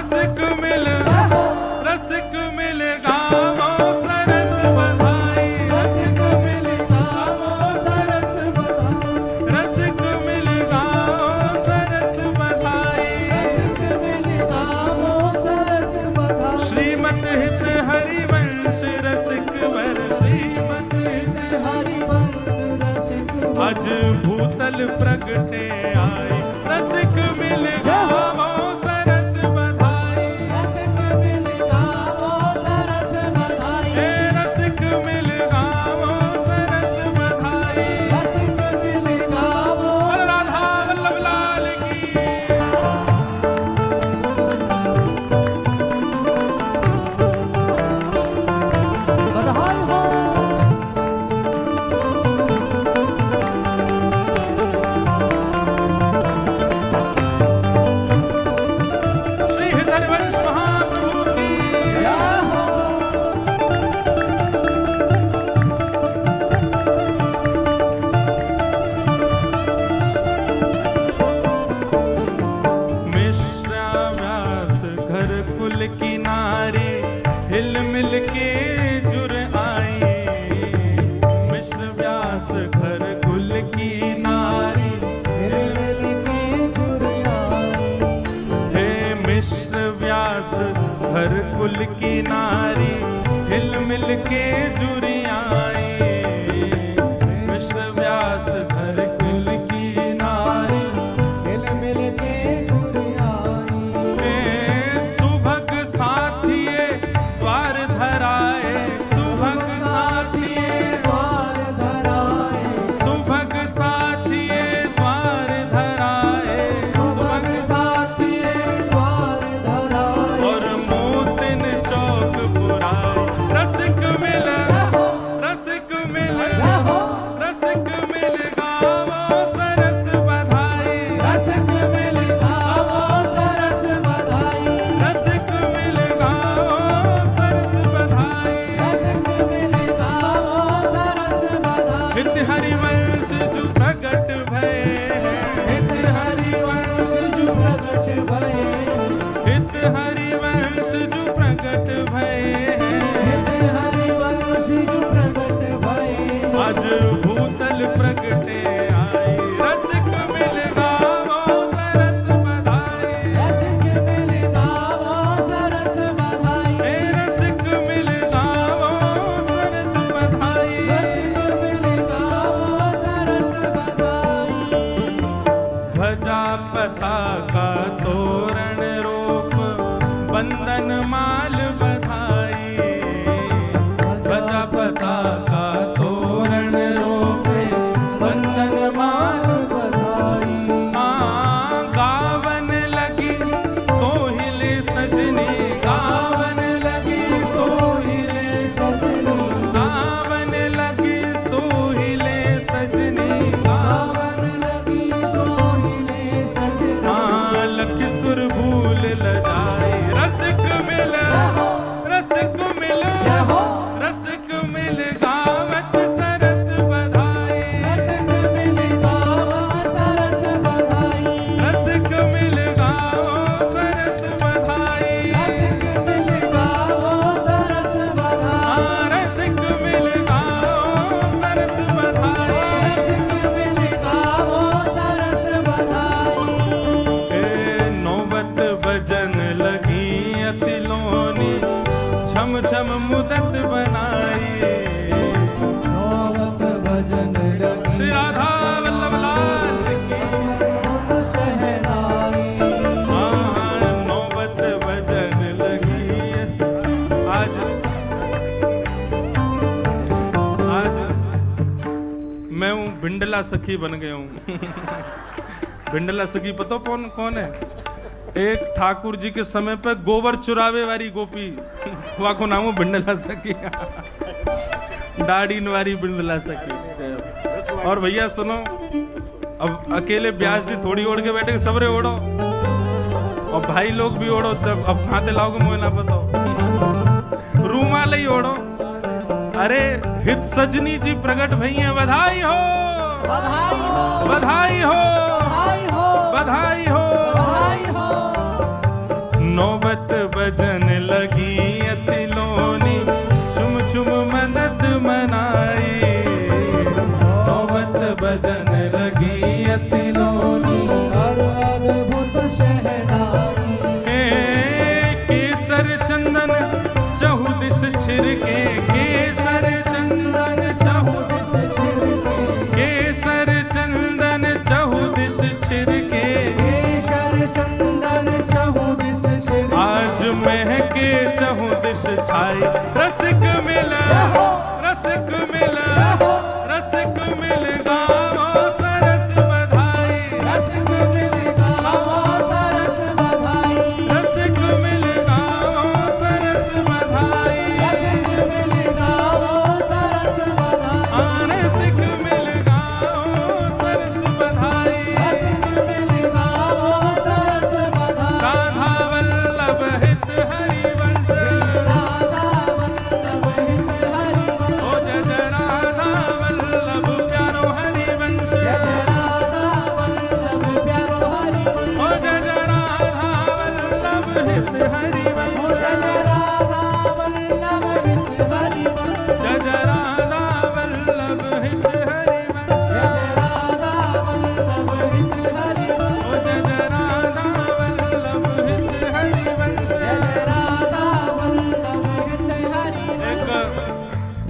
सरस बधाई रसिक मिल गावो सरस बधाई रसिक मिल गावो सरस बधाई रसिक मिल गावो सरस बधाई श्रीमत हित हरिवंश रसिक वर श्रीमत हित हरिवंश रसिक आज भूतल प्रगटे आए रसिक मिल गावो सरस बधाई रसिक मिल गावो सरस बधाई रसिक मिल गावो सरस बधाई रसिक मिल गावो राधा वल्लभ लाल की बधाई हो। हर कुल की नारी हिल मिल के जुड़ी आई मिश्र व्यास हर कुल की नारी हिल मिल के जुड़ी आई सुभग साथिये द्वार धराए सुभग साथिये द्वार धराए सुभग साथिये द्वार धराए सुभग साथिये द्वार धराए और मोतिन चौक पुराए रसिक मिल गावो सरस बधाई रसिक मिल गावो सरस बधाई रसिक मिल गावो सरस बधाई रसिक मिल गावो सरस बधाई हित हरिवंश जो प्रगट भये हित हरिवंश जो प्रगट भये हित हरिवंश जो प्रगट भये हित हरिवंश जो प्रगट भये आज भूतल प्रगटे आई रसिक मिल गावो सरस बधाई रसिक मिल गावो सरस बधाई रसिक मिल गावो सरस बधाई रसिक मिल गावो सरस बधाई ध्वजा पताका तोरण रोप बंदन माल बधाई ध्वजा पताका तोरण रोपे बंदन माल बधाई गावन लगी सोहिले सजनी गावन लगी सोहिले सजनी गावन लगी सोहिले सजनी गावन लगी सोहिले सजनी लख सुर भूल लजाए रसिक मिल रसिक मिल गावत सरस बधाई रसिक मिल गावो सरस बधाई रसिक मिल गावो सरस बधाई रसिक मिल गावो सरस बधाई रसिक मिल गावो सरस बधाई रसिक मिल गावो सरस बधाई नौबत भजन लगी अतिलोनी छम छम मुदत बनाई नौबत भजन लगी श्री राधा वल्लभ लाल की सहनाई नौबत भजन लगी आज मैं हूँ भिंडला सखी बन गया हूँ भिंडला सखी पता कौन है एक ठाकुर जी के समय पे गोबर चुरावे वाली गोपी वहाँ को नाम भिंडला सखी दाढ़ी वाली भिंडला सखी। और भैया सुनो अब अकेले ब्यास जी थोड़ी ओढ़ के बैठे सबरे ओढ़ो और भाई लोग भी ओढ़ो जब अब खाते लाओगे मुझे ना बताओ रूमाल ही ओढ़ो। अरे हित सजनी जी प्रगट भई है बधाई हो बधाई हो, बधाई हो, बधाई हो, बधाई हो। बधाई हो। नौबत बजन लगी अतिलोनी, छुम छुम मदद मनाई। नौबत बजन लगी अतिलोनी, अद्भुत शहनाई। केसर चंदन चहुदिस छिड़के, केसर चंदन चहुदिस छिड़के, केसर चंदन चहुदिस छिड़के, केसर चंदन चहुदिस छिड़के। आज महके चहुदिस छाई, रसिक मिला, रसिक मिला, रसिक मिल गाओ सरस बधाई। रसिक मिल गाओ सरस बधाई। रसिक मिल गाओ सरस बधाई। रसिक मिल गाओ सरस बधाई। रसिक मिल गाओ सरस बधाई। रसिक मिल गाओ सरस बधाई। राधा वल्लभ हित हरिवंश, राधा वल्लभ हित हरिवंश। ओ जय जय राधा वल्लभ प्यारो हरिवंश, जय राधा वल्लभ प्यारो हरिवंश। ओ जय जय राधा वल्लभ हित हरिवंश, ओ जय राधा वल्लभ हित हरिवंश। जय जय राधा वल्लभ हित हरिवंश, जय राधा वल्लभ हित हरिवंश। ओ जय जय राधा वल्लभ हित हरिवंश। जय राधा वल्लभ हित हरिवंश। एक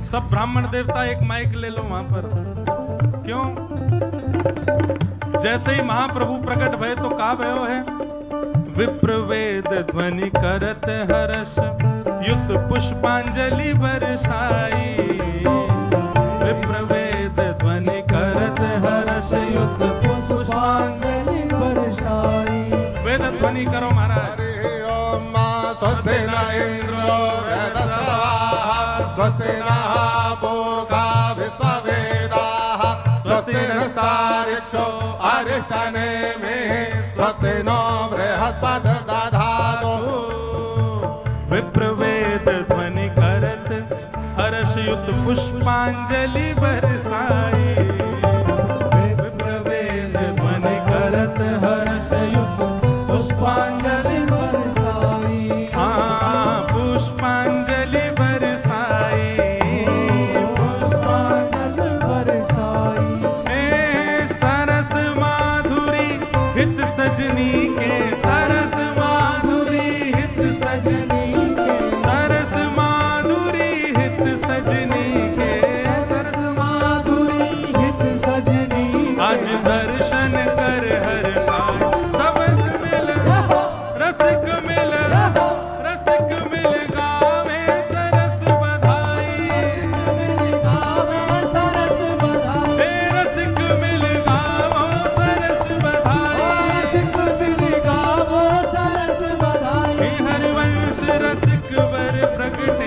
सब ब्राह्मण देवता एक माइक ले लो वहां पर। क्यों? जैसे ही महाप्रभु प्रकट भय तो का भयो है, विप्रवेद ध्वनि करत हर्ष, युत पुष्पांजलि बरसाई। विप्रवेद ध्वनि करत हर्ष, युत पुष्पांजलि बरसाई। वेद ध्वनि करो महाराज। हरि ओम स्वस्ति न इंद्रो वेदस्रवाः स्वस्ति नः पूषा विश्ववेदाः स्वस्ति नस्तार्क्ष्यो अरिष्टनेमिः स्वस्ति नो बृहस्पतिर्दधातु। विप्रवेद ध्वनि करत हर्ष, युत पुष्पांजलि बरसाई। विप्रवेद ध्वनि करत हर्ष, युत पुष्पांजलि बरसाई। हाँ पुष्पांजलि बरसाई। पुष्पांजलि बरसाई। सरस माधुरी हित सजनी के, सरस माधुरी हित सजनी के, सरस माधुरी हित सजनी के, सरस माधुरी हित सजनी के। आज दर्शन कर हर साल सबक मिल, रसिक मिल, रसिक मिल गावे सरस बधाई। सरस बधाई। हे रसिक मिल गावो सरस बधाई। रसिक मिल गावो सरस बधाई। हे हरिवंश रसिक वर प्रगट